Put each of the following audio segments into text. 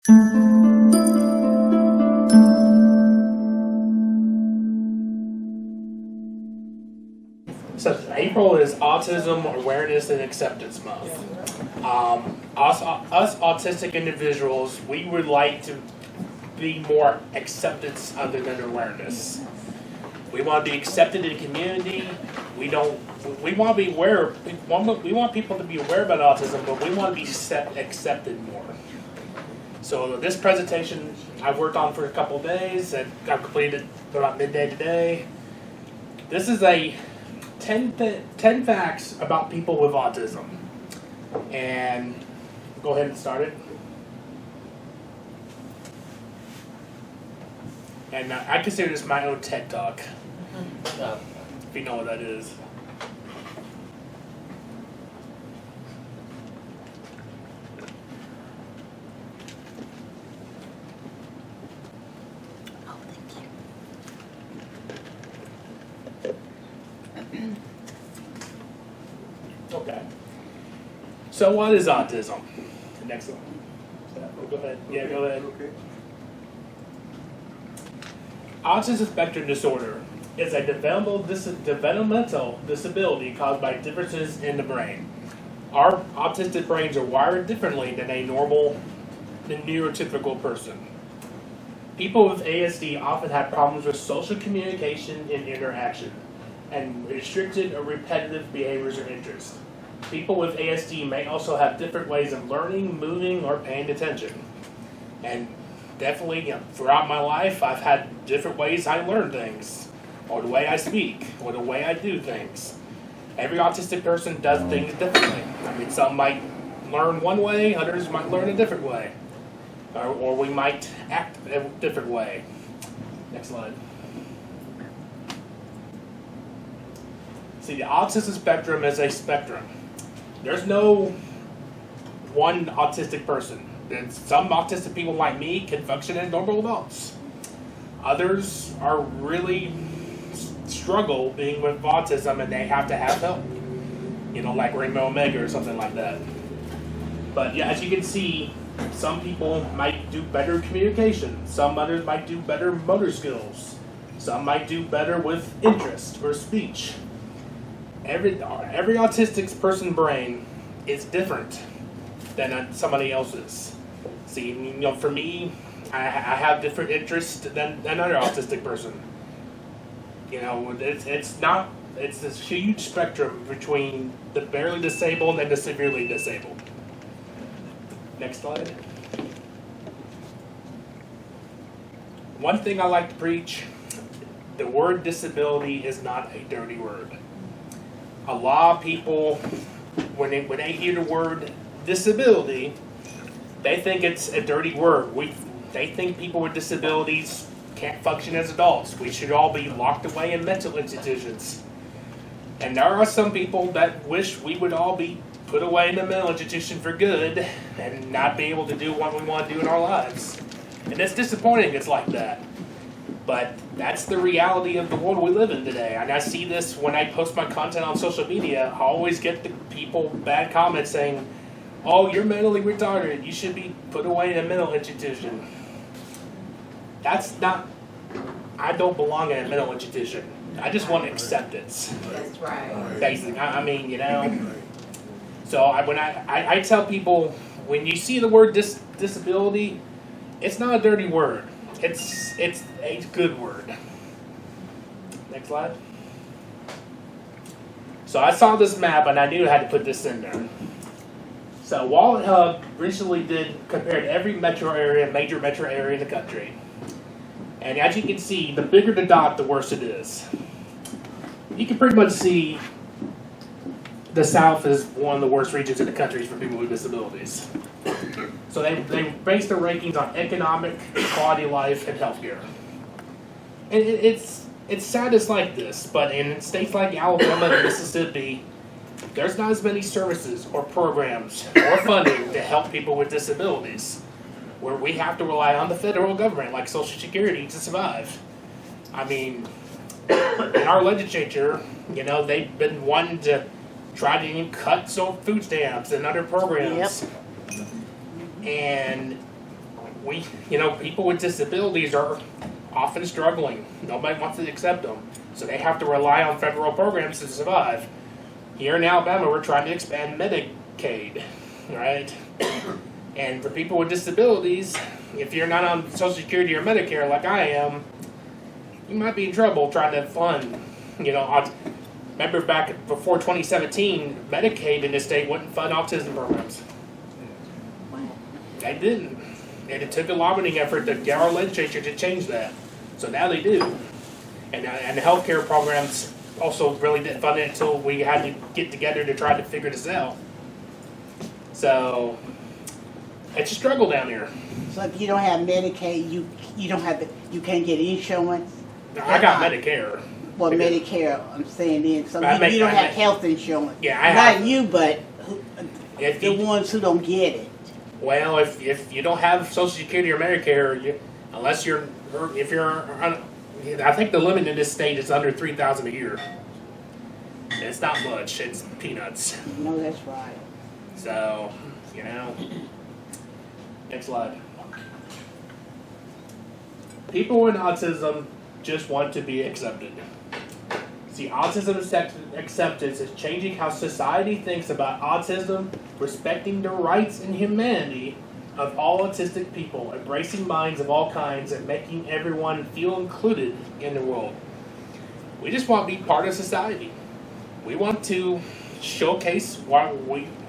So April is Autism Awareness and Acceptance Month. Us autistic individuals, we would like to be more acceptance other than awareness. We want to be accepted in the community. We want to be aware. We want people to be aware about autism, but we want to be accepted more. So this presentation I worked on for a couple of days and I completed about midday today. This is a 10 facts about people with autism. And go ahead and start it. And I consider this my own TED Talk, if you know what that is. Okay. So what is autism? The next one. Go ahead. Yeah, go ahead. Okay. Autism spectrum disorder is a developmental disability caused by differences in the brain. Our autistic brains are wired differently than a normal, neurotypical person. People with ASD often have problems with social communication and interaction, and restricted or repetitive behaviors or interests. People with ASD may also have different ways of learning, moving, or paying attention. And definitely, throughout my life, I've had different ways I learn things, or the way I speak, or the way I do things. Every autistic person does things differently. I mean, some might learn one way, others might learn a different way. Or we might act a different way. Next slide. See, the autism spectrum is a spectrum. There's no one autistic person. And some autistic people like me can function as normal adults. Others are really struggle being with autism and they have to have help. You know, like Rainbow Omega or something like that. But yeah, as you can see, some people might do better communication. Some others might do better motor skills. Some might do better with interest or speech. Every autistic person's brain is different than somebody else's. See, you know, for me, I have different interests than another autistic person. You know, it's this huge spectrum between the barely disabled and the severely disabled. Next slide. One thing I like to preach, the word disability is not a dirty word. A lot of people, when they hear the word disability, they think it's a dirty word. They think people with disabilities can't function as adults. We should all be locked away in mental institutions. And there are some people that wish we would all be put away in a mental institution for good and not be able to do what we want to do in our lives. And it's disappointing it's like that. But that's the reality of the world we live in today. And I see this when I post my content on social media. I always get the people bad comments saying, "Oh, you're mentally retarded. You should be put away in a mental institution." That's not, I don't belong in a mental institution. I just want acceptance. That's right. Basically, I mean, you know. So when I tell people, when you see the word disability, it's not a dirty word. It's a good word. Next slide. So I saw this map and I knew I had to put this in there. So Wallet Hub recently compared every major metro area in the country. And as you can see, the bigger the dot, the worse it is. You can pretty much see the South is one of the worst regions in the country for people with disabilities. So they base their rankings on economic, quality of life, and healthcare. And it's sad it's like this, but in states like Alabama and Mississippi, there's not as many services or programs or funding to help people with disabilities, where we have to rely on the federal government, like Social Security, to survive. I mean, in our legislature, you know, they've been wanting to try to even cut some food stamps and other programs. Yep. And people with disabilities are often struggling. Nobody wants to accept them. So they have to rely on federal programs to survive. Here in Alabama, we're trying to expand Medicaid, right? And for people with disabilities, if you're not on Social Security or Medicare like I am, you might be in trouble trying to fund, remember back before 2017, Medicaid in this state wouldn't fund autism programs. They didn't. And it took a lobbying effort to get our legislature to change that. So now they do. And the healthcare programs also really didn't fund it until we had to get together to try to figure this out. So it's a struggle down here. So if you don't have Medicaid, you can't get insurance. I got Medicare. Well, Medicare, I'm saying then. So you don't have health insurance. Yeah, I have. Not you, but the ones who don't get it. Well, if you don't have Social Security or Medicare, I think the limit in this state is under $3,000 a year. It's not much. It's peanuts. No, that's right. So, next slide. People with autism just want to be accepted. See, autism acceptance is changing how society thinks about autism, respecting the rights and humanity of all autistic people, embracing minds of all kinds, and making everyone feel included in the world. We just want to be part of society. We want to showcase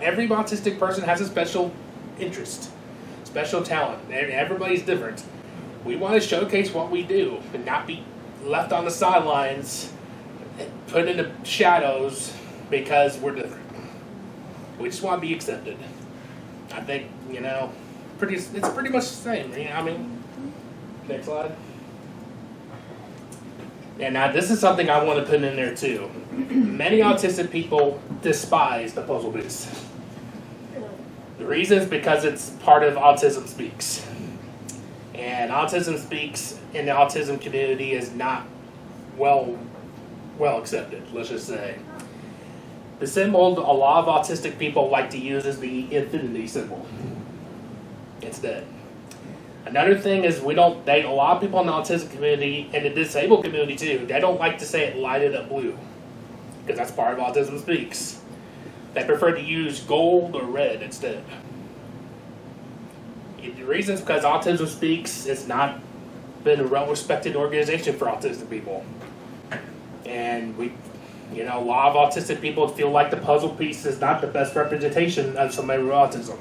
every autistic person has a special interest, special talent. Everybody's different. We want to showcase what we do and not be left on the sidelines, put in the shadows because we're different. We just want to be accepted. I think, it's pretty much the same. Next slide. And now this is something I want to put in there too. Many autistic people despise the puzzle piece. The reason is because it's part of Autism Speaks. And Autism Speaks in the autism community is not well accepted, let's just say. The symbol a lot of autistic people like to use is the infinity symbol instead. Another thing is a lot of people in the autism community and the disabled community too, they don't like to say it lighted up blue because that's part of Autism Speaks. They prefer to use gold or red instead. The reason is because Autism Speaks has not been a well-respected organization for autistic people. And a lot of autistic people feel like the puzzle piece is not the best representation of somebody with autism.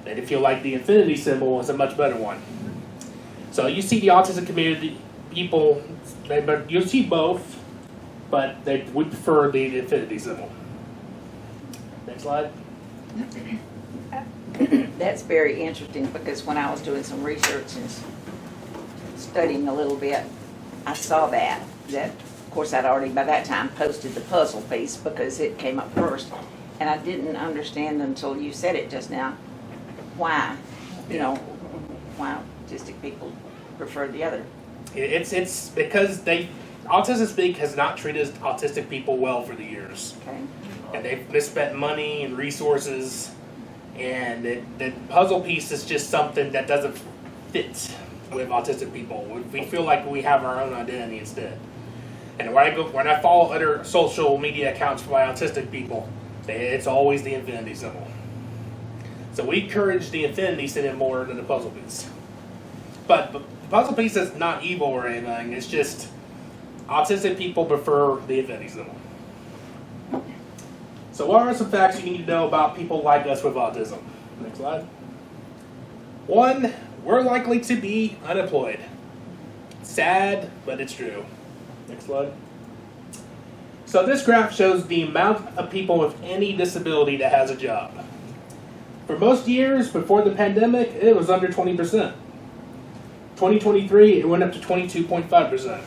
They feel like the infinity symbol is a much better one. So you see the autism community people, you see both, but they would prefer the infinity symbol. Next slide. That's very interesting because when I was doing some research and studying a little bit, I saw that of course I'd already by that time posted the puzzle piece because it came up first, and I didn't understand until you said it just now why autistic people prefer the other. It's because Autism Speak has not treated autistic people well for the years. Okay. And they've misspent money and resources, and the puzzle piece is just something that doesn't fit with autistic people. We feel like we have our own identity instead. And when I follow other social media accounts by autistic people, it's always the infinity symbol. So we encourage the infinity symbol more than the puzzle piece. But the puzzle piece is not evil or anything. It's just autistic people prefer the infinity symbol. So what are some facts you need to know about people like us with autism? Next slide. 1, we're likely to be unemployed. Sad, but it's true. Next slide. So this graph shows the amount of people with any disability that has a job. For most years before the pandemic, it was under 20%. 2023, it went up to 22.5%,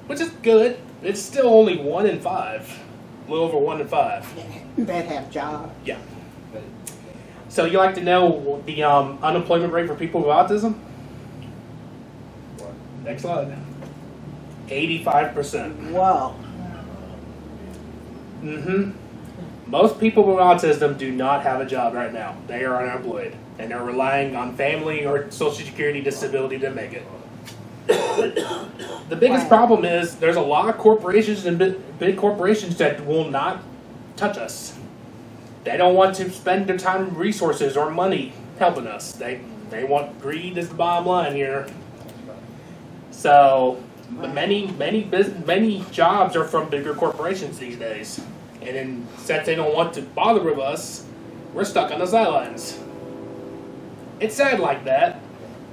which is good. It's still only 1 in 5, a little over 1 in 5. That have jobs. Yeah. So you like to know the unemployment rate for people with autism? Next slide. 85%. Wow. Most people with autism do not have a job right now. They are unemployed. and they're relying on family or Social Security disability to make it. The biggest problem is there's a lot of corporations and big corporations that will not touch us. They don't want to spend their time, resources, or money helping us. They want greed as the bottom line here. So many jobs are from bigger corporations these days, and then since they don't want to bother with us, we're stuck on the sidelines. It's sad like that,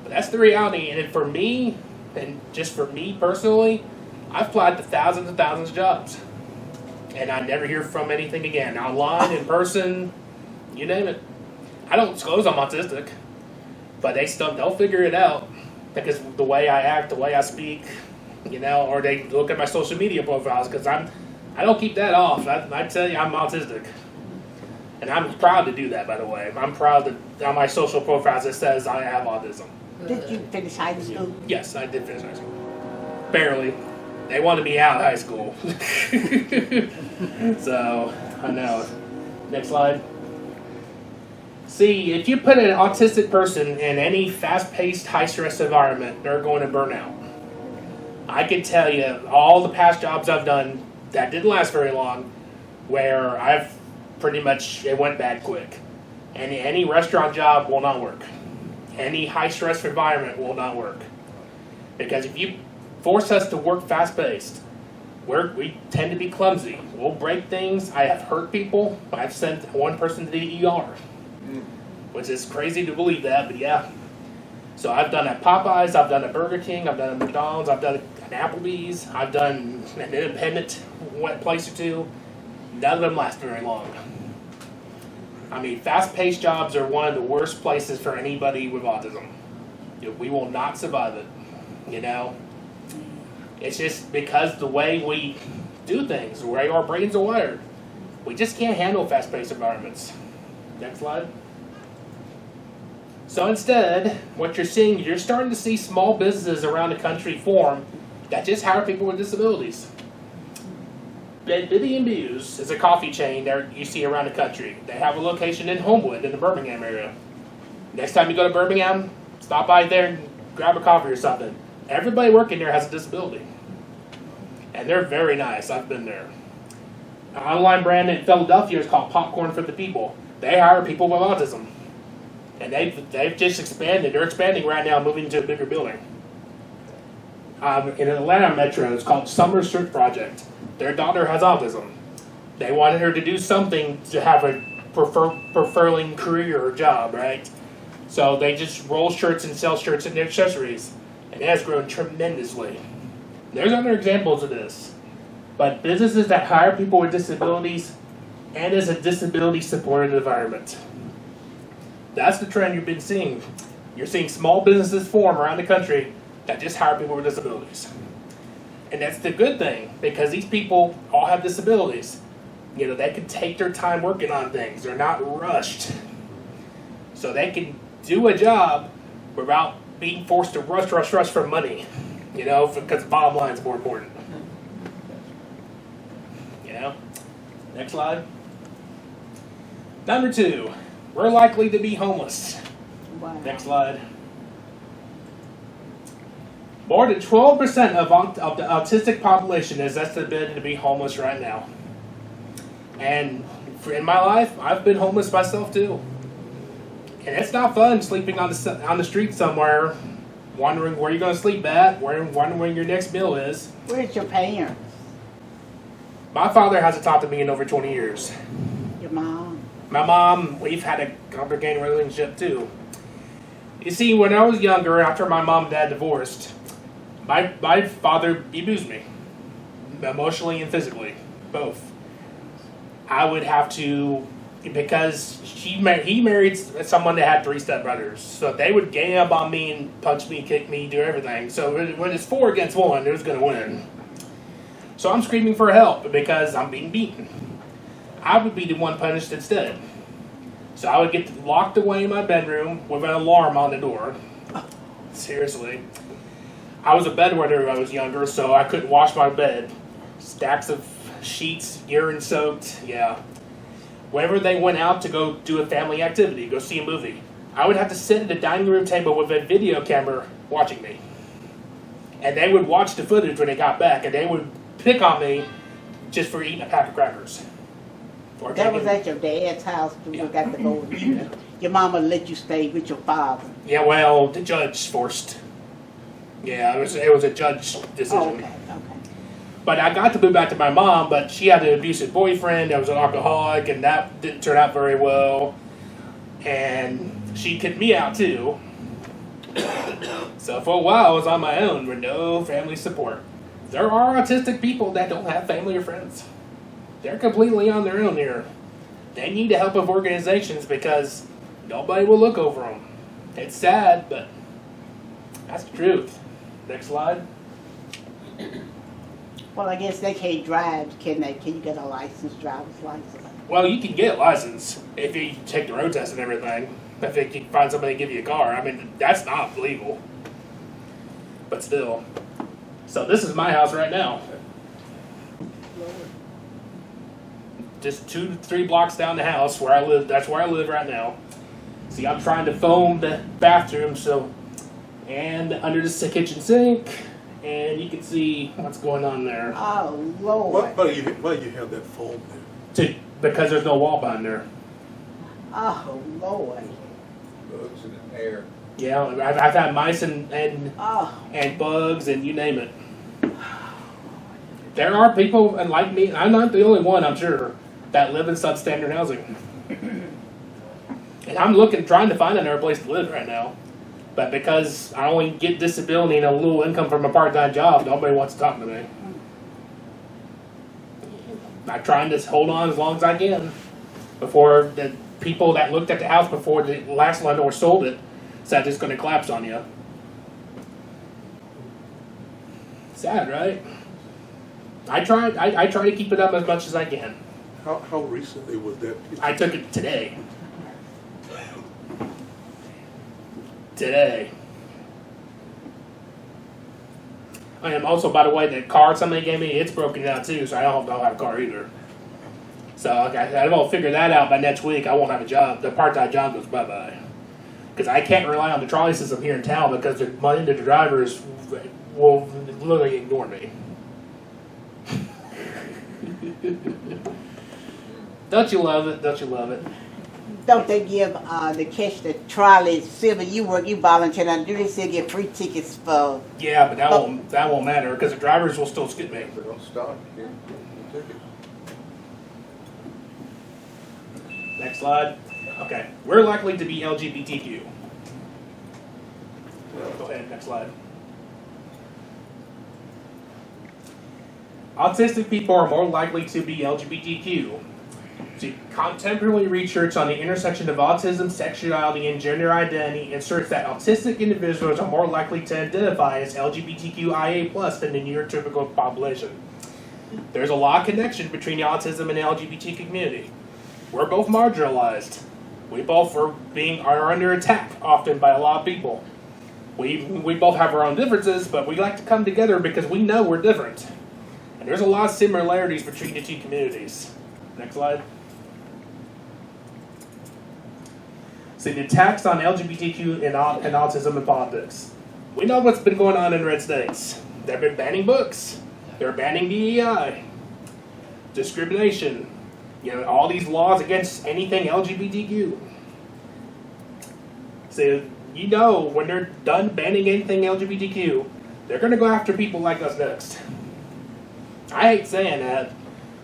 but that's the reality. And for me, and just for me personally, I've applied to thousands and thousands of jobs, and I never hear from anything again. Online, in person, you name it. I don't disclose I'm autistic, but they'll figure it out because the way I act, the way I speak, or they look at my social media profiles because I don't keep that off. I tell you, I'm autistic, and I'm proud to do that. By the way, I'm proud that on my social profiles it says I have autism. Did you finish high school? Yes, I did finish high school. Barely. They wanted me out of high school. So, I know. Next slide. See, if you put an autistic person in any fast-paced, high-stress environment, they're going to burn out. I can tell you, all the past jobs I've done that didn't last very long, where I've pretty much, it went bad quick. And any restaurant job will not work. Any high-stress environment will not work. Because if you force us to work fast-paced, we tend to be clumsy. We'll break things. I have hurt people. I've sent one person to the ER. Which is crazy to believe that, but yeah. So I've done at Popeyes, I've done at Burger King, I've done at McDonald's, I've done at Applebee's, I've done an independent place or two. None of them last very long. I mean, fast-paced jobs are one of the worst places for anybody with autism. We will not survive it, It's just because the way we do things, the way our brains are wired. We just can't handle fast-paced environments. Next slide. So instead, what you're starting to see small businesses around the country form that just hire people with disabilities. Biddy and Buse is a coffee chain that you see around the country. They have a location in Homewood in the Birmingham area. Next time you go to Birmingham, stop by there and grab a coffee or something. Everybody working there has a disability. And they're very nice. I've been there. An online brand in Philadelphia is called Popcorn for the People. They hire people with autism. And they've just expanded. They're expanding right now, moving to a bigger building. In Atlanta Metro, it's called Summer Search Project. Their daughter has autism. They wanted her to do something to have a preferring career or job, right? So they just roll shirts and sell shirts and accessories. And it has grown tremendously. There's other examples of this. But businesses that hire people with disabilities and as a disability-supported environment. That's the trend you've been seeing. You're seeing small businesses form around the country that just hire people with disabilities. And that's the good thing, because these people all have disabilities. They can take their time working on things. They're not rushed. So they can do a job without being forced to rush for money. Because the bottom line is more important. Next slide. Number 2, we're likely to be homeless. Wow. Next slide. More than 12% of the autistic population is estimated to be homeless right now. And in my life, I've been homeless myself too. And it's not fun sleeping on the street somewhere, wondering where you're going to sleep at, wondering where your next meal is. Where's your parents? My father hasn't talked to me in over 20 years. Your mom? My mom, we've had a complicated relationship too. You see, when I was younger, after my mom and dad divorced, my father abused me, emotionally and physically, both. I would have to, because he married someone that had 3 stepbrothers, so they would gang up on me and punch me, kick me, do everything. So when it's 4 against 1, who's going to win? So I'm screaming for help because I'm being beaten. I would be the one punished instead. So I would get locked away in my bedroom with an alarm on the door. Seriously. I was a bedwetter when I was younger, so I couldn't wash my bed. Stacks of sheets, urine soaked, yeah. Whenever they went out to go do a family activity, go see a movie, I would have to sit at the dining room table with a video camera watching me. And they would watch the footage when they got back, and they would pick on me just for eating a pack of crackers. Or That was taking- at your dad's house, we Yeah. got to go with you. Your mama let you stay with your father. Yeah, well, the judge forced. Yeah, it was a judge decision. Oh, okay, okay. But I got to move back to my mom, but she had an abusive boyfriend that was an alcoholic, and that didn't turn out very well. And she kicked me out too. So for a while, I was on my own with no family support. There are autistic people that don't have family or friends. They're completely on their own here. They need the help of organizations because nobody will look over them. It's sad, but that's the truth. Next slide. Well, I guess they can't drive, can they? Can you get a license, driver's license? Well, you can get a license if you take the road test and everything. If you can find somebody to give you a car. I mean, that's not legal. But still. So this is my house right now. Just 2-3 blocks down the house where I live. That's where I live right now. See, I'm trying to foam the bathroom and under the kitchen sink, and you can see what's going on there. Oh, Lord. Why do you have that foam there? Because there's no wall behind there. Oh, Lord. Bugs in the air. Yeah, I've had mice and Oh, bugs and you name it. There are people, and like me, I'm not the only one, I'm sure, that live in substandard housing. And I'm trying to find another place to live right now. But because I only get disability and a little income from a part-time job, nobody wants to talk to me. I'm trying to hold on as long as I can before the people that looked at the house before the last landlord sold it said it's going to collapse on you. Sad, right? I try to keep it up as much as I can. How recently was that picture? I took it today. Today. I am also, by the way, the car somebody gave me, it's broken down too, so I don't have a car either. So I won't figure that out by next week. I won't have a job. The part-time job goes bye-bye. Because I can't rely on the trolley system here in town because the drivers will literally ignore me. Don't you love it? Don't you love it? don't they give the trolley, Silver, you volunteer to do this, they get free tickets for, Yeah, but that won't matter because the drivers will still skip me. They don't stop here. The ticket. Next slide. Okay, we're likely to be LGBTQ. Go ahead, next slide. Autistic people are more likely to be LGBTQ. See, contemporary research on the intersection of autism, sexuality, and gender identity asserts that autistic individuals are more likely to identify as LGBTQIA+ than the neurotypical population. There's a lot of connection between the autism and the LGBT community. We're both marginalized. We both are under attack often by a lot of people. We both have our own differences, but we like to come together because we know we're different. And there's a lot of similarities between the two communities. Next slide. See, the attacks on LGBTQ and autism and politics. We know what's been going on in red states. They've been banning books. They're banning DEI. Discrimination. You know, all these laws against anything LGBTQ. So, you know, when they're done banning anything LGBTQ, they're going to go after people like us next. I hate saying that,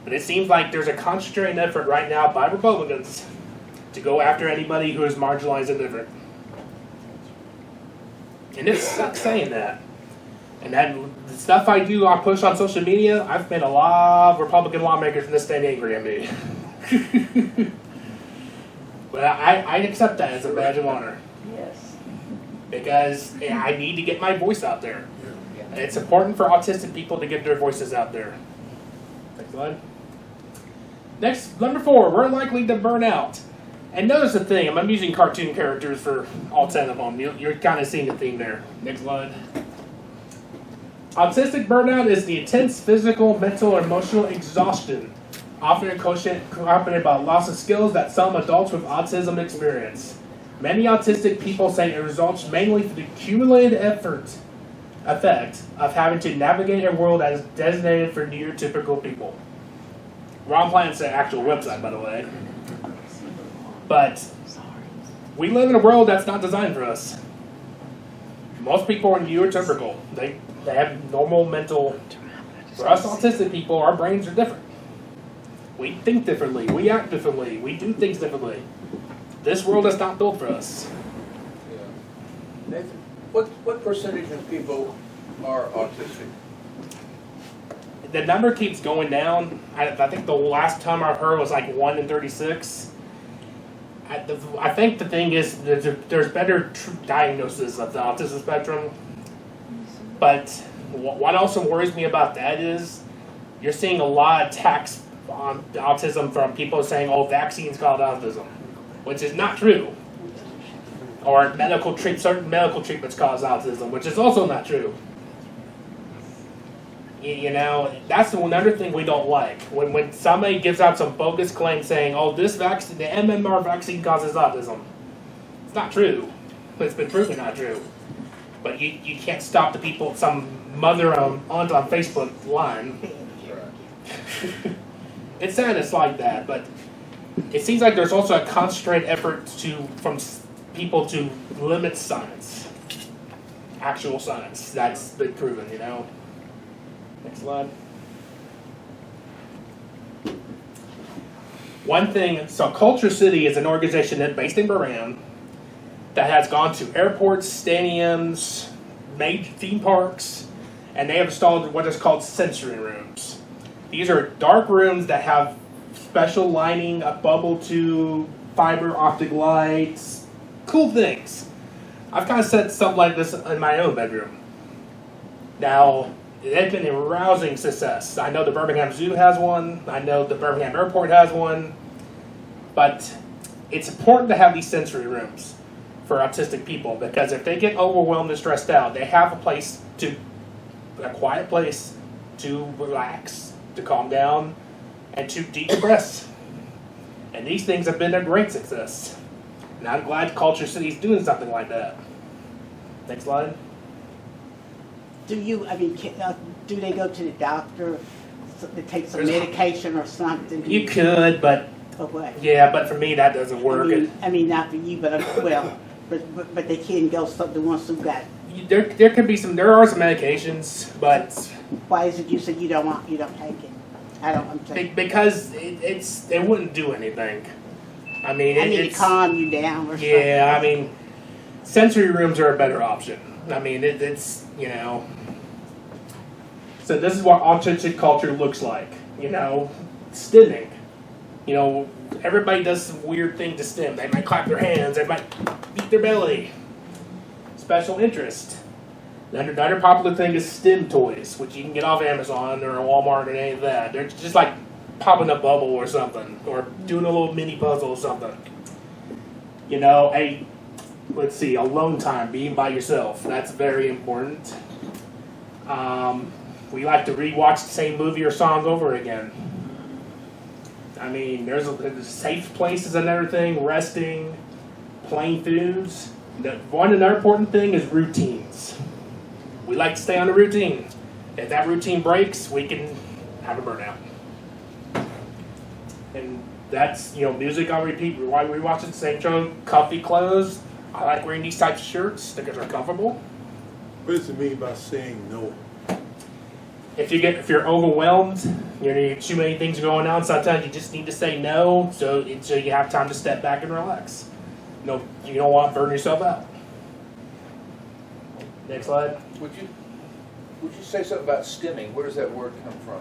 but it seems like there's a concentrated effort right now by Republicans to go after anybody who is marginalized and different. And it sucks saying that. And that the stuff I push on social media, I've made a lot of Republican lawmakers in this state angry at me. But I accept that as a badge of honor. Yes. Because I need to get my voice out there. And it's important for autistic people to get their voices out there. Next slide. Next, number 4, we're likely to burn out. And notice the thing, I'm using cartoon characters for all 10 of them. You're kind of seeing the theme there. Next slide. Autistic burnout is the intense physical, mental, and emotional exhaustion, often accompanied by loss of skills that some adults with autism experience. Many autistic people say it results mainly from the accumulated effect of having to navigate a world that is designated for neurotypical people. Wrong plan's the actual website, by the way. But we live in a world that's not designed for us. Most people are neurotypical. They have normal mental. For us autistic people, our brains are different. We think differently. We act differently. We do things differently. This world is not built for us. Yeah. Nathan, what percentage of people are autistic? The number keeps going down. I think the last time I heard was like 1 in 36. I think the thing is there's better diagnosis of the autism spectrum. But what also worries me about that is you're seeing a lot of attacks on autism from people saying, oh, vaccines cause autism, which is not true. Or certain medical treatments cause autism, which is also not true. You know, that's another thing we don't like. When somebody gives out some bogus claim saying, oh, this vaccine, the MMR vaccine causes autism. It's not true. It's been proven not true. But you can't stop the people, some mother on Facebook line. It's sad it's like that, but it seems like there's also a concentrated effort from people to limit science. Actual science. That's been proven, you know. Next slide. One thing, so Culture City is an organization that's based in Bahrain that has gone to airports, stadiums, major theme parks, and they have installed what is called sensory rooms. These are dark rooms that have special lighting, a bubble tube, fiber optic lights, cool things. I've kind of set something like this in my own bedroom. Now, they've been a rousing success. I know the Birmingham Zoo has one. I know the Birmingham Airport has one. But it's important to have these sensory rooms for autistic people because if they get overwhelmed and stressed out, they have a quiet place to relax, to calm down, and to decompress. And these things have been a great success. And I'm glad Culture City is doing something like that. Next slide. Do they go to the doctor to take some medication or something? You could, but Or what? yeah, but for me that doesn't work. I mean, not for you, but but they can go the ones who got. There are some medications, but Why is it you said you don't take it? I'm saying. because it wouldn't do anything. I mean, to calm you down or something. yeah. I mean, sensory rooms are a better option. I mean, it's you know. So this is what autistic culture looks like. You know, stimming. You know, everybody does some weird thing to stim. They might clap their hands. They might beat their belly. Special interest. Another popular thing is stim toys, which you can get off Amazon or Walmart or any of that. They're just like popping a bubble or something, or doing a little mini puzzle or something. You know, let's see, alone time, being by yourself. That's very important. We like to rewatch the same movie or song over again. I mean, there's a safe place is another thing, resting, plain foods. Another important thing is routines. We like to stay on a routine. If that routine breaks, we can have a burnout. And that's, music on repeat. Why we watch the same show, comfy clothes. I like wearing these types of shirts because they're comfortable. What does it mean by saying no? If you're overwhelmed, too many things going on, sometimes you just need to say no so you have time to step back and relax. You don't want to burn yourself out. Next slide. Would you say something about stimming? Where does that word come from?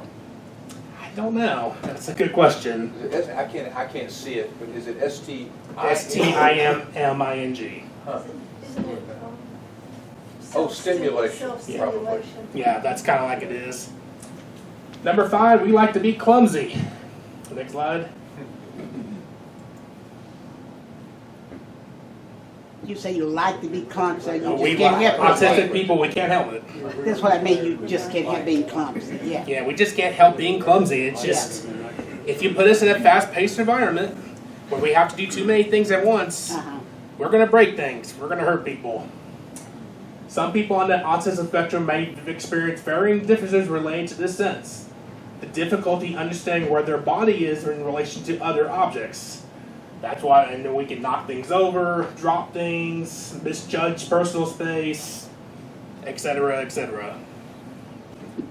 I don't know. That's a good question. Is it, I can't see it, but is it STIMMING? Huh. Oh, stimulation, probably. Yeah, that's kind of like it is. Number 5, we like to be clumsy. Next slide. You say you like to be clumsy, you We just can't help autistic it. people, we can't help it. That's what I mean, you just can't help being clumsy, yeah. Yeah, we just can't help being clumsy. It's just, if you put us in a fast-paced environment where we have to do too many things at once, Uh-huh. We're going to break things. We're going to hurt people. Some people on the autism spectrum may experience varying differences related to this sense. The difficulty understanding where their body is in relation to other objects. That's why, and then we can knock things over, drop things, misjudge personal space, etc., etc.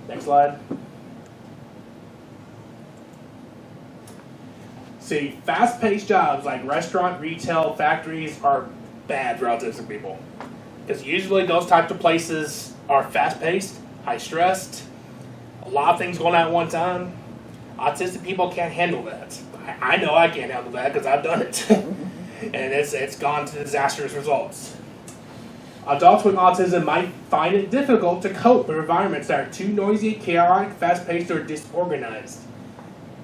Next slide. See, fast-paced jobs like restaurant, retail, factories are bad for autistic people. Because usually those types of places are fast-paced, high-stressed, a lot of things going on at one time. Autistic people can't handle that. I know I can't handle that because I've done it. And it's gone to disastrous results. Adults with autism might find it difficult to cope with environments that are too noisy, chaotic, fast-paced, or disorganized.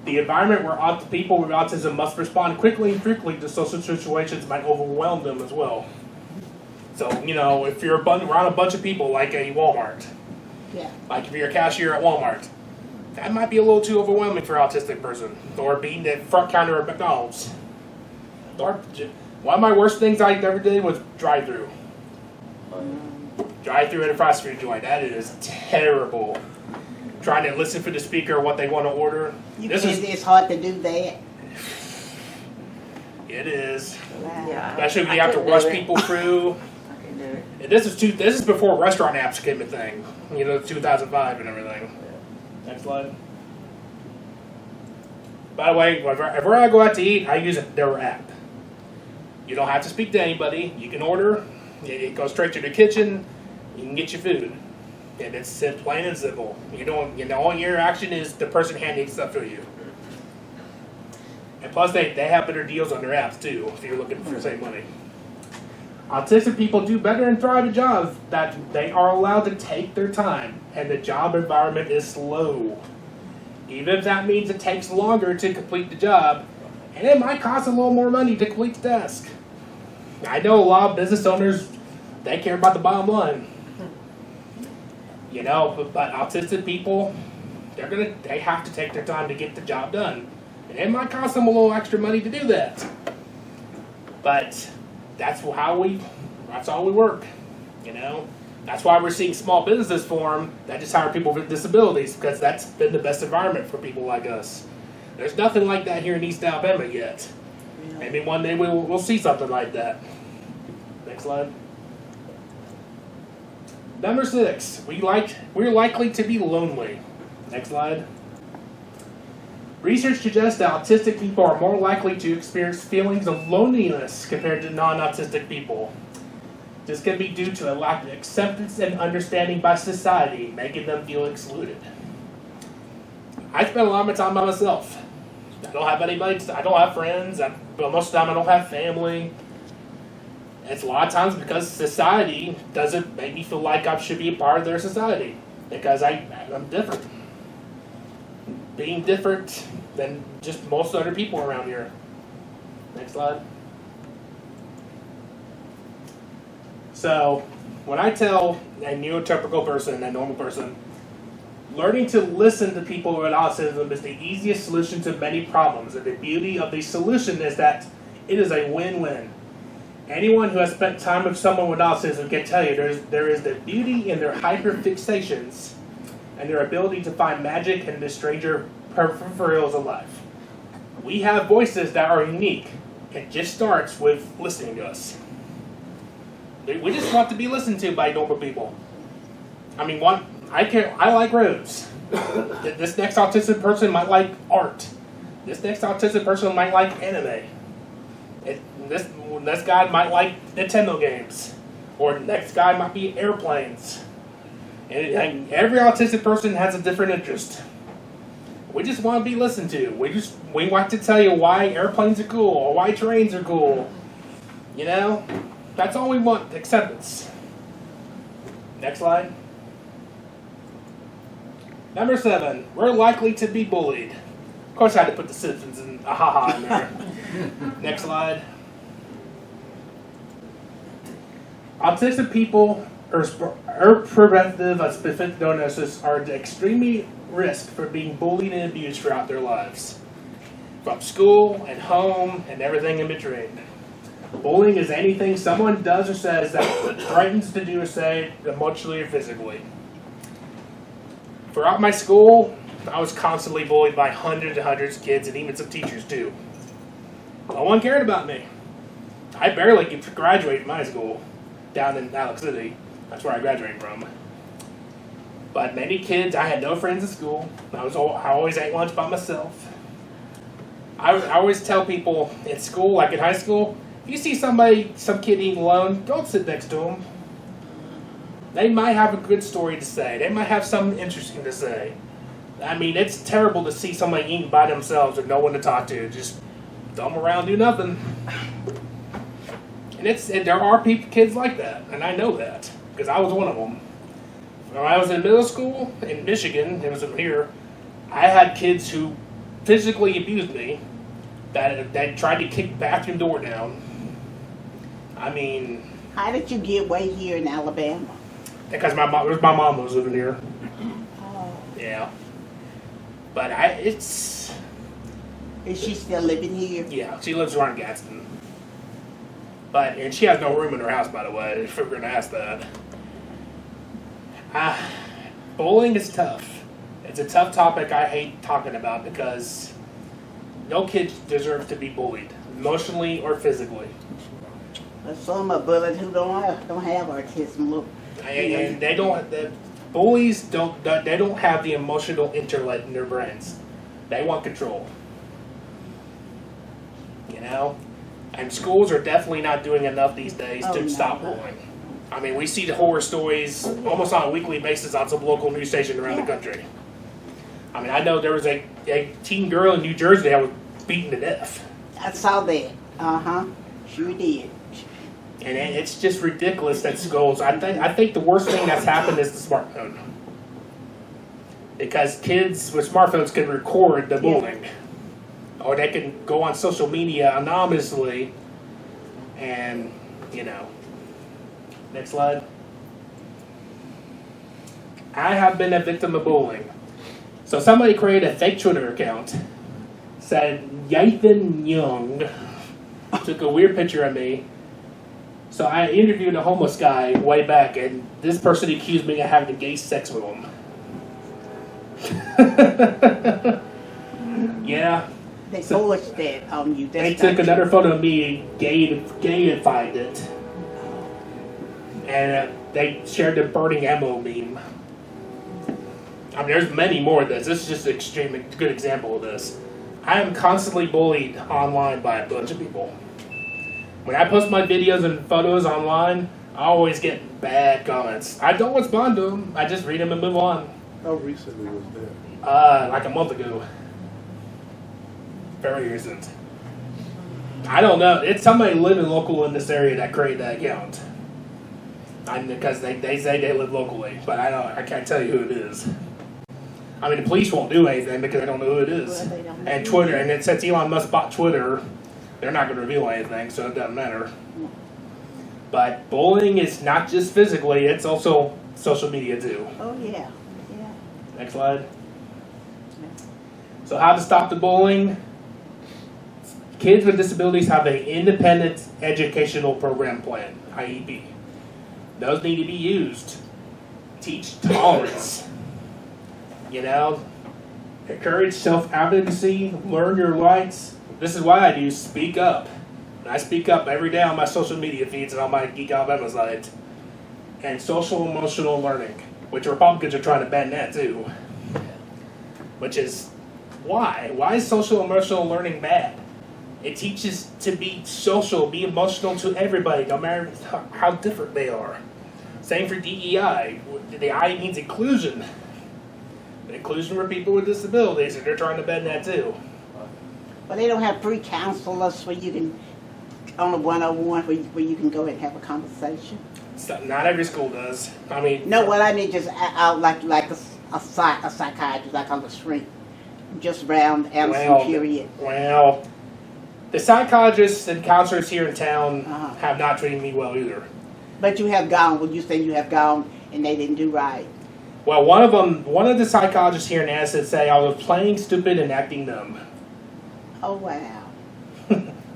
The environment where people with autism must respond quickly and frequently to social situations might overwhelm them as well. So, if you're around a bunch of people like a Walmart, like if you're a cashier at Walmart, that might be a little too overwhelming for an autistic person. Or being the front counter at McDonald's. Or, one of my worst things I ever did was drive-through. Drive-through at a fast food joint. That is terrible. Trying to listen for the speaker what they want to order. It's hard to do that. It is. Yeah. Especially when you have to rush people through. I can do it. And this is before restaurant apps became a thing. 2005 and everything. Next slide. By the way, whenever I go out to eat, I use their app. You don't have to speak to anybody. You can order. It goes straight to the kitchen. You can get your food. And it's plain and simple. All your interaction is the person handing stuff to you. And plus, they have better deals on their apps too, if you're looking for the same money. Autistic people do better and thrive in jobs that they are allowed to take their time, and the job environment is slow. Even if that means it takes longer to complete the job, and it might cost a little more money to complete the task. I know a lot of business owners, they care about the bottom line. But autistic people, they have to take their time to get the job done. And it might cost them a little extra money to do that. But that's how we work, That's why we're seeing small businesses form that just hire people with disabilities, because that's been the best environment for people like us. There's nothing like that here in East Alabama yet. Maybe one day we'll see something like that. Next slide. Number 6, we're likely to be lonely. Next slide. Research suggests that autistic people are more likely to experience feelings of loneliness compared to non-autistic people. This can be due to a lack of acceptance and understanding by society, making them feel excluded. I spend a lot of my time by myself. I don't have anybody, I don't have friends, but most of the time I don't have family. It's a lot of times because society doesn't make me feel like I should be a part of their society. Because I'm different. Being different than just most other people around here. Next slide. So, when I tell a neurotypical person, a normal person, learning to listen to people with autism is the easiest solution to many problems. And the beauty of the solution is that it is a win-win. Anyone who has spent time with someone with autism can tell you there is the beauty in their hyperfixations and their ability to find magic in the stranger peripherals of life. We have voices that are unique. It just starts with listening to us. We just want to be listened to by normal people. I like roads. This next autistic person might like art. This next autistic person might like anime. This guy might like Nintendo games. Or the next guy might be airplanes. And every autistic person has a different interest. We just want to be listened to. We want to tell you why airplanes are cool or why trains are cool. That's all we want, acceptance. Next slide. Number 7, we're likely to be bullied. Of course I had to put the Simpsons and ha in there. Next slide. Autistic people or preventative of specific diagnosis are at extremely risk for being bullied and abused throughout their lives. From school and home and everything in between. Bullying is anything someone does or says that threatens to do or say emotionally or physically. Throughout my school, I was constantly bullied by hundreds and hundreds of kids and even some teachers too. No one cared about me. I barely graduated from high school down in Alex City. That's where I graduated from. But many kids, I had no friends in school. I always ate lunch by myself. I always tell people in school, like in high school, if you see some kid eating alone, don't sit next to them. They might have a good story to say. They might have something interesting to say. I mean, it's terrible to see somebody eating by themselves with no one to talk to. Just dumb around, do nothing. And there are kids like that, and I know that because I was one of them. When I was in middle school in Michigan, it was here. I had kids who physically abused me that tried to kick the bathroom door down. I mean, How did you get way here in Alabama? because my mom was living here. Oh. Yeah, but Is she still living here? yeah, she lives around Gadsden. And she has no room in her house, by the way, if we're going to ask that. Bullying is tough. It's a tough topic I hate talking about because no kid deserves to be bullied, emotionally or physically. There's some are bullied who don't have autism. Look, And they don't. The bullies don't. They don't have the emotional intellect in their brains. They want control. You know, and schools are definitely not doing enough these days Oh, to no. stop bullying. I mean, we see the horror stories almost on a weekly basis on some local news station around the country. I mean, I know there was a teen girl in New Jersey that was beaten to death. I saw that. Sure did. And it's just ridiculous that schools. I think the worst thing that's happened is the smartphone, because kids with smartphones can record the bullying, or they can go on social media anonymously, and you know. Next slide. I have been a victim of bullying. So somebody created a fake Twitter account, said Yathan Young, took a weird picture of me. So I interviewed a homeless guy way back, and this person accused me of having gay sex with him. Yeah. They forced that on you. They That's took not another photo of me, gayified it, and they shared the burning ammo meme. I mean, there's many more of this. This is just an extremely good example of this. I am constantly bullied online by a bunch of people. When I post my videos and photos online, I always get bad comments. I don't respond to them. I just read them and move on. How recently was that? Like a month ago. Very recent. I don't know. It's somebody living local in this area that created that account. Because they say they live locally, but I can't tell you who it is. I mean, the police won't do anything because they don't know who it is. Well, they don't know And who Twitter, it and since Elon Musk bought Twitter, they're not going to reveal anything, so it doesn't matter. But bullying is not just physically; it's also social media too. Oh yeah, yeah. Next slide. So how to stop the bullying? Kids with disabilities have an independent educational program plan, IEP. Those need to be used. Teach tolerance. You know, encourage self-advocacy, learn your rights. This is why I do speak up. And I speak up every day on my social media feeds and on my Geek Alabama site. And social emotional learning, which Republicans are trying to ban that too. Which is why? Why is social emotional learning bad? It teaches to be social, be emotional to everybody, no matter how different they are. Same for DEI. The I means inclusion. Inclusion for people with disabilities, and they're trying to ban that too. Well, they don't have free counselors where you can, on a 101, where you can go and have a conversation. So, not every school does. I mean, No, what I mean just out like a psychiatrist, like on the street, just around Allison period. Well, the psychologists and counselors here in town Uh-huh. have not treated me well either. But you have gone. Would you say you have gone and they didn't do right? Well, one of the psychologists here in Addison say I was playing stupid and acting dumb. Oh wow.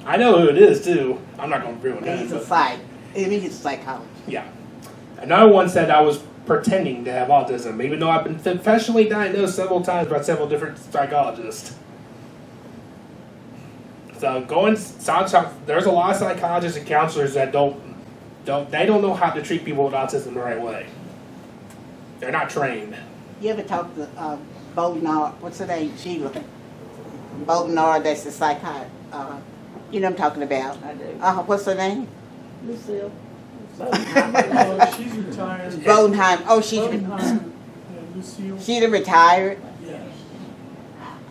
I know who it is too. I'm not going to reveal it. He's a But psych. I mean, he's a psychologist. yeah. Another one said I was pretending to have autism, even though I've been professionally diagnosed several times by several different psychologists. So there's a lot of psychologists and counselors that don't know how to treat people with autism the right way. They're not trained. You ever talk to Boldenard? What's her name? Sheila. Boldenard, that's the psychiatrist. You know what I'm talking about. I do. What's her name? Lucille. She's retired. Bodenheim. Oh, she's Lucille. she done retired. Yeah.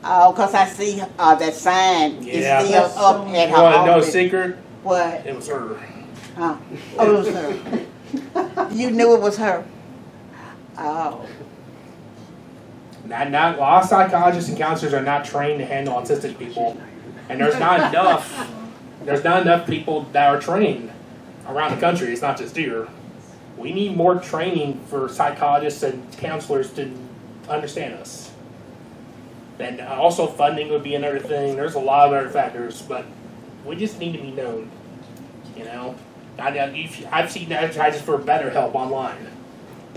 Oh, cause I see that sign Yeah. is still up at You her want to know a office. secret? What? It was her. Oh, it was her. You knew it was her. Oh. Not a lot of psychologists and counselors are not trained to handle autistic people, and there's not enough. There's not enough people that are trained around the country. It's not just here. We need more training for psychologists and counselors to understand us. And also funding would be another thing. There's a lot of other factors, but we just need to be known. You know, I've seen advertisements for better help online.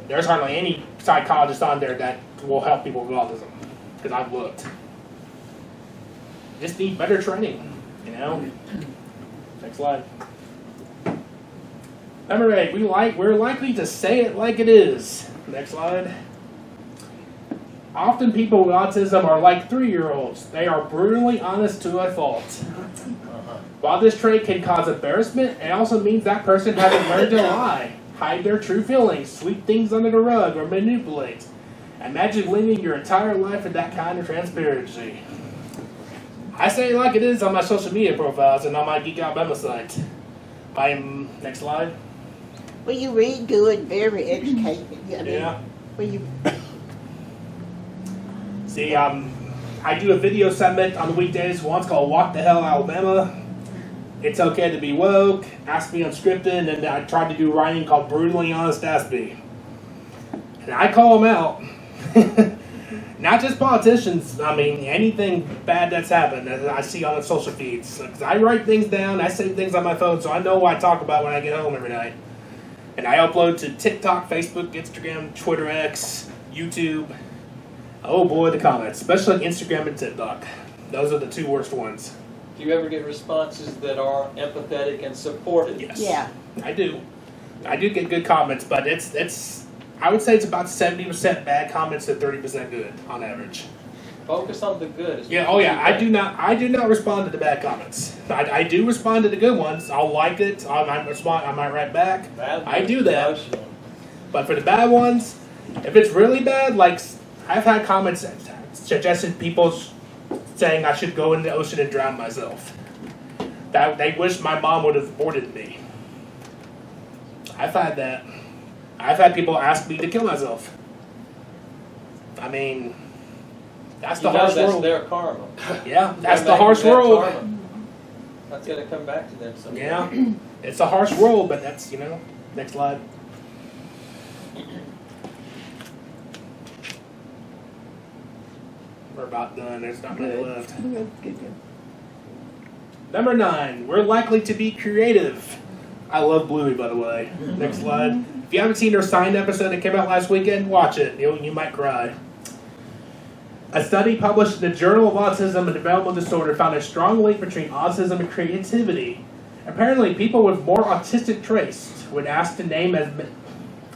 There's hardly any psychologist on there that will help people with autism, because I've looked. Just need better training, you know. Next slide. Number 8, we're likely to say it like it is. Next slide. Often people with autism are like 3-year-olds. They are brutally honest to a fault. While this trait can cause embarrassment, it also means that person hasn't learned to lie, hide their true feelings, sweep things under the rug, or manipulate. Imagine living your entire life with that kind of transparency. I say it like it is on my social media profiles and on my Geek Out Memo site. Next slide. Well, you read good, very educated. Yeah. Well, you. See, I do a video segment on the weekdays. One's called Walk the Hell Alabama. It's okay to be woke. Ask me unscripted. And I tried to do writing called Brutally Honest Ask Me. And I call them out. Not just politicians. I mean, anything bad that's happened that I see on the social feeds. 'Cause I write things down. I save things on my phone, so I know what I talk about when I get home every night. And I upload to TikTok, Facebook, Instagram, Twitter X, YouTube. Oh boy, the comments, especially Instagram and TikTok. Those are the 2 worst ones. Do you ever get responses that are empathetic and supportive? Yes. Yeah. I do. I do get good comments, but it's I would say it's about 70% bad comments and 30% good on average. Focus on the good. is Yeah. what Oh you yeah. I think. do not respond to the bad comments. I do respond to the good ones. I'll like it. I might respond. I might write back. Bad I do that. emotional. But for the bad ones, if it's really bad, like I've had comments that suggested people saying I should go in the ocean and drown myself. That they wish my mom would have aborted me. I've had that. I've had people ask me to kill myself. I mean, that's the harsh that's world. their karma. Yeah, that's They're the making harsh that world. karma. That's gonna come back to them someday. Yeah, it's a harsh world, but that's, next slide. We're about done. There's not many left. Number 9, we're likely to be creative. I love Bluey, by the way. Next slide. If you haven't seen their Sign episode that came out last weekend, watch it. You might cry. A study published in the Journal of Autism and Developmental Disorder found a strong link between autism and creativity. Apparently, people with more autistic traits when asked to name as...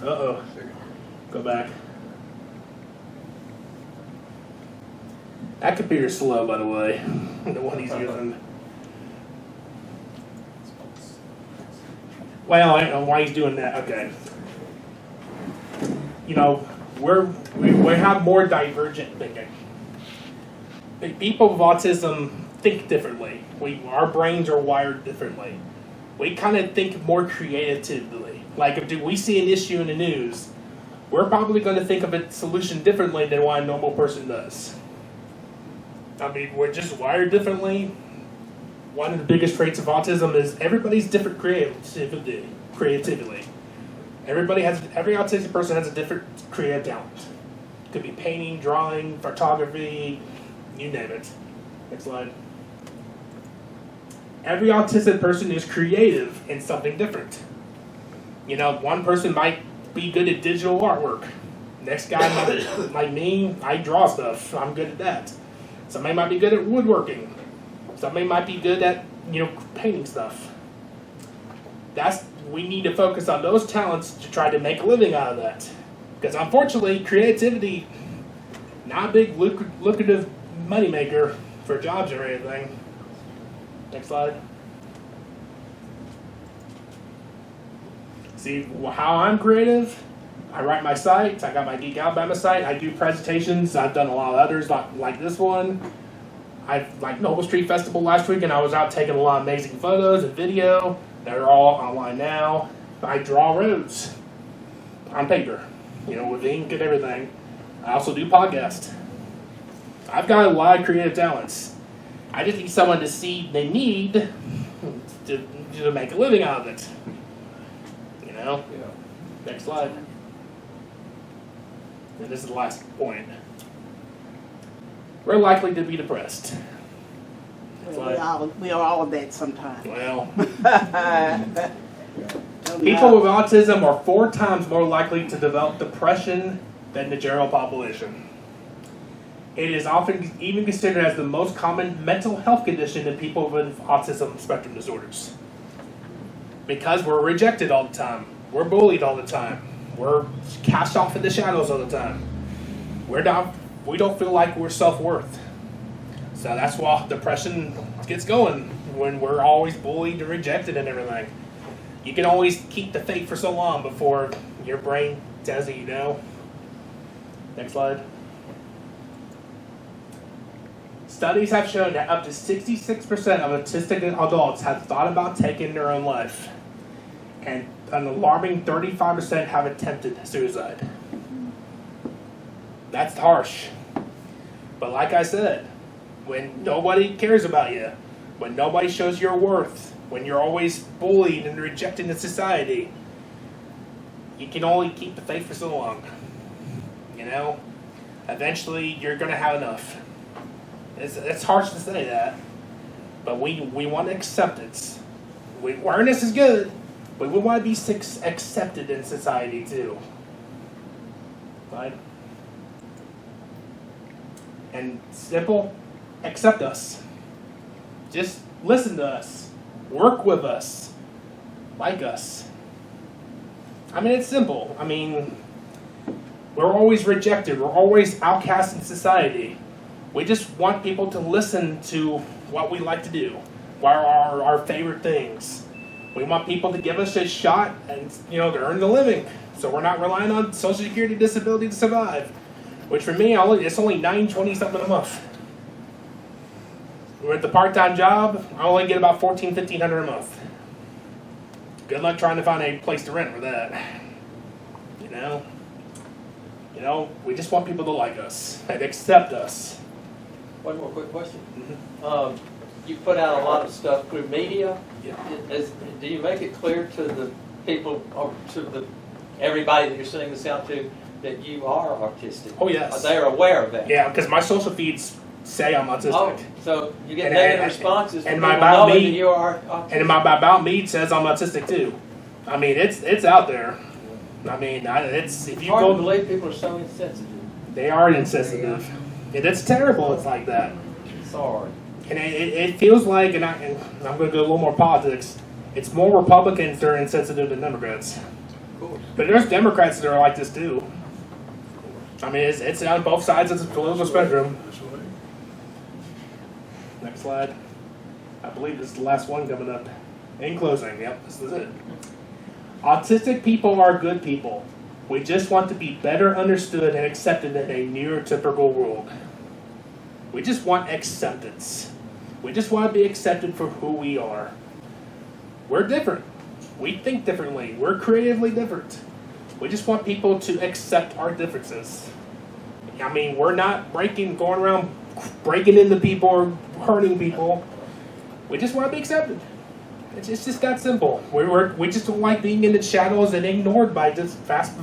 Uh-oh. Go back. That computer's slow, by the way. The one he's using. Well, I don't know why he's doing that. Okay. We have more divergent thinking. People with autism think differently. Our brains are wired differently. We kind of think more creatively. Like if we see an issue in the news, we're probably going to think of a solution differently than what a normal person does. I mean, we're just wired differently. One of the biggest traits of autism is everybody's different creatively. Every autistic person has a different creative talent. It could be painting, drawing, photography, you name it. Next slide. every autistic person is creative in something different. You know, one person might be good at digital artwork. Next guy might, like me, I draw stuff. I'm good at that. Somebody might be good at woodworking. Somebody might be good at, you know, painting stuff. We need to focus on those talents to try to make a living out of that. Because unfortunately, creativity, not a big lucrative moneymaker for jobs or anything. Next slide. See how I'm creative? I write my sites. I got my Geek Alabama site. I do presentations. I've done a lot of others like this one. I like Noble Street Festival last week, and I was out taking a lot of amazing photos and video. They're all online now. I draw roads on paper, you know, with ink and everything. I also do podcasts. I've got a lot of creative talents. I just need someone to see they need to make a living out of it. You know? Yeah. Next slide. And this is the last point. We're likely to be depressed. Well, we are all that sometimes. Well, Don't people know. with autism are 4 times more likely to develop depression than the general population. It is often even considered as the most common mental health condition in people with autism spectrum disorders. Because we're rejected all the time. We're bullied all the time. We're cast off in the shadows all the time. We don't feel like we're self-worth. So that's why depression gets going, when we're always bullied and rejected and everything. You can always keep the faith for so long before your brain tells you no. Next slide. Studies have shown that up to 66% of autistic adults have thought about taking their own life. And an alarming 35% have attempted suicide. That's harsh. But like I said, when nobody cares about you, when nobody shows your worth, when you're always bullied and rejected in society, you can only keep the faith for so long. You know? Eventually, you're going to have enough. It's harsh to say that, but we want acceptance. Awareness is good, but we want to be accepted in society too. Right? And simple, accept us. Just listen to us. Work with us. Like us. I mean, it's simple. I mean, we're always rejected. We're always outcast in society. We just want people to listen to what we like to do. What are our favorite things. We want people to give us a shot and, you know, to earn the living. So we're not relying on Social Security disability to survive. Which for me, it's only $9.20 something a month. With the part-time job, I only get about $1,400-1,500 a month. Good luck trying to find a place to rent for that. You know, we just want people to like us and accept us. One more quick question. Mhm. You put out a lot of stuff through media. Yeah. Do you make it clear to the people, or to everybody that you're sending this out to, that you are autistic? Oh, yes. They're aware of that? Yeah, because my social feeds say I'm autistic. Oh, so you get And- negative and- responses from and people my About knowing Me- that you are autistic? And my About Me says I'm autistic too. I mean, it's out there. I mean, it's if It's you hard to go, believe people are so insensitive. they are insensitive, and it's terrible. It's like that, Sorry. and it feels like, and I'm going to go a little more politics. It's more Republicans that are insensitive than Democrats. Of course. But there's Democrats that are like this too. I mean, it's on both sides of the political spectrum. That's right. Next slide. I believe this is the last one coming up. In closing, yep, this is it. Autistic people are good people. We just want to be better understood and accepted in a neurotypical world. We just want acceptance. We just want to be accepted for who we are. We're different. We think differently. We're creatively different. We just want people to accept our differences. I mean, we're not going around breaking into people or hurting people. We just want to be accepted. It's just that simple. We just don't like being in the shadows and ignored by this vast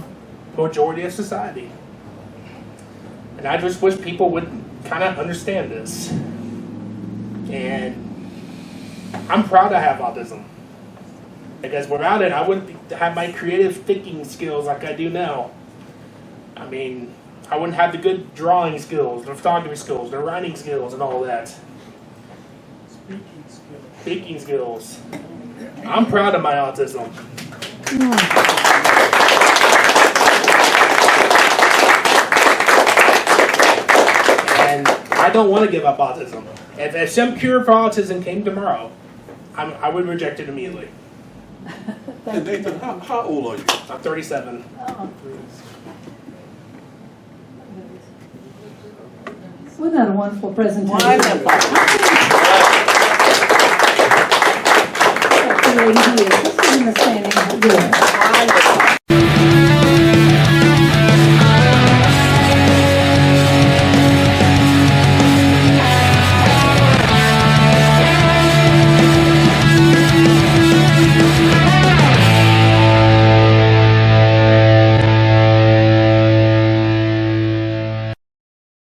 majority of society. And I just wish people would kind of understand this. And I'm proud I have autism. Because without it, I wouldn't have my creative thinking skills like I do now. I mean, I wouldn't have the good drawing skills, the photography skills, the writing skills, and all that. Speaking skills. Speaking skills. I'm proud of my autism. And I don't want to give up autism. If some cure for autism came tomorrow, I would reject it immediately. And Nathan, how old are you? I'm 37. Wasn't that a wonderful presentation? Wonderful. This is in the standing. Good.